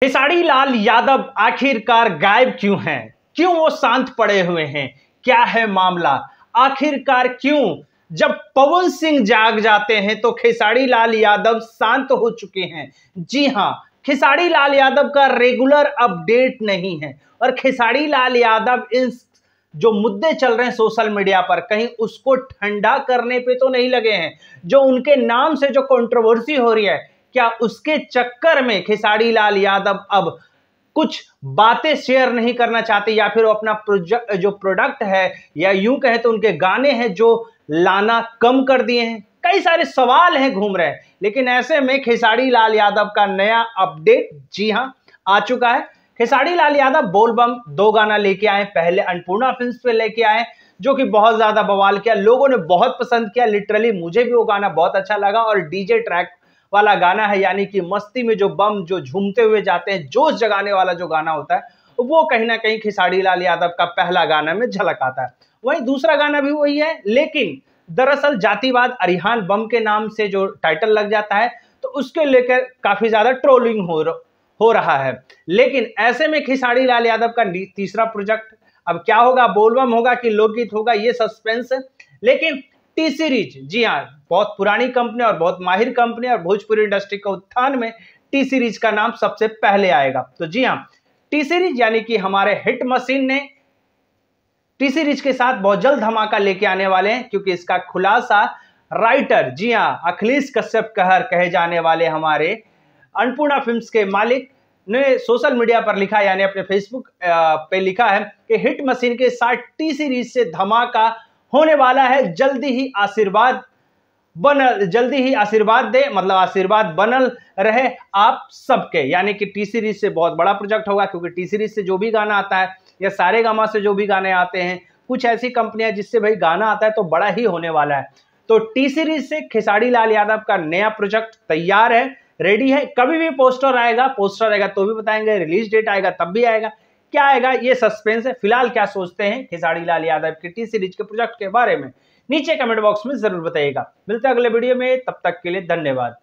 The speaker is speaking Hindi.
खेसारी लाल यादव आखिरकार गायब क्यों हैं? क्यों वो शांत पड़े हुए हैं? क्या है मामला? आखिरकार क्यों जब पवन सिंह जाग जाते हैं तो खेसारी लाल यादव शांत हो चुके हैं? जी हां, खेसारी लाल यादव का रेगुलर अपडेट नहीं है और खेसारी लाल यादव इस जो मुद्दे चल रहे हैं सोशल मीडिया पर कहीं उसको ठंडा करने पे तो नहीं लगे हैं। जो उनके नाम से जो कंट्रोवर्सी हो रही है, क्या उसके चक्कर में खेसारी लाल यादव अब कुछ बातें शेयर नहीं करना चाहते या फिर वो अपना जो प्रोडक्ट है या यूं कहें तो उनके गाने हैं जो लाना कम कर दिए हैं? कई सारे सवाल हैं घूम रहे हैं, लेकिन ऐसे में खेसारी लाल यादव का नया अपडेट जी हां आ चुका है। खेसारी लाल यादव बोलबम 2 गाना लेके आए, पहले अन्नपूर्णा फिल्म्स पे लेके आए जो कि बहुत ज्यादा बवाल किया, लोगों ने बहुत पसंद किया। लिटरली मुझे भी वो गाना बहुत अच्छा लगा और डीजे ट्रैक वाला गाना है, यानी कि मस्ती में जो बम जो झूमते हुए जाते हैं, जोश जगाने वाला जो गाना होता है वो कहीं ना कहीं खेसारी लाल यादव का पहला गाना में झलक आता है। वहीं दूसरा गाना भी वही है, लेकिन दरअसल जातिवाद अरिहान बम के नाम से जो टाइटल लग जाता है तो उसके लेकर काफी ज्यादा ट्रोलिंग हो रहा है। लेकिन ऐसे में खेसारी लाल यादव का तीसरा प्रोजेक्ट अब क्या होगा, बोलबम होगा कि लोकगीत होगा, ये सस्पेंस है। लेकिन टी सीरीज, जी हाँ, बहुत पुरानी कंपनी और बहुत माहिर कंपनी और भोजपुरी इंडस्ट्री के उत्थान में टी सीरीज का नाम सबसे पहले आएगा। तो जी हाँ, टी सीरीज यानी कि हमारे हिट मशीन ने टी सीरीज के साथ बहुत जल्द धमाका लेके आने वाले हैं, क्योंकि इसका खुलासा राइटर, जी हाँ, अखिलेश कश्यप कहर कहे जाने वाले हमारे अन्नपूर्णा फिल्म्स के मालिक ने सोशल मीडिया पर लिखा, यानी अपने फेसबुक पे लिखा है कि हिट मशीन के साथ टी सीरीज से धमाका होने वाला है। जल्दी ही आशीर्वाद दे, मतलब आशीर्वाद बनल रहे आप सबके। यानी कि टी सीरीज से बहुत बड़ा प्रोजेक्ट होगा, क्योंकि टी सीरीज से जो भी गाना आता है या सारेगामा से जो भी गाने आते हैं, कुछ ऐसी कंपनियां जिससे भाई गाना आता है तो बड़ा ही होने वाला है। तो टी सीरीज से खेसारी लाल यादव का नया प्रोजेक्ट तैयार है, रेडी है। कभी भी पोस्टर आएगा तो भी बताएंगे, रिलीज डेट आएगा तब भी आएगा। क्या आएगा ये सस्पेंस है। फिलहाल क्या सोचते हैं खेसारी लाल यादव के टी सीरीज के प्रोजेक्ट के बारे में नीचे कमेंट बॉक्स में जरूर बताइएगा। मिलते हैं अगले वीडियो में, तब तक के लिए धन्यवाद।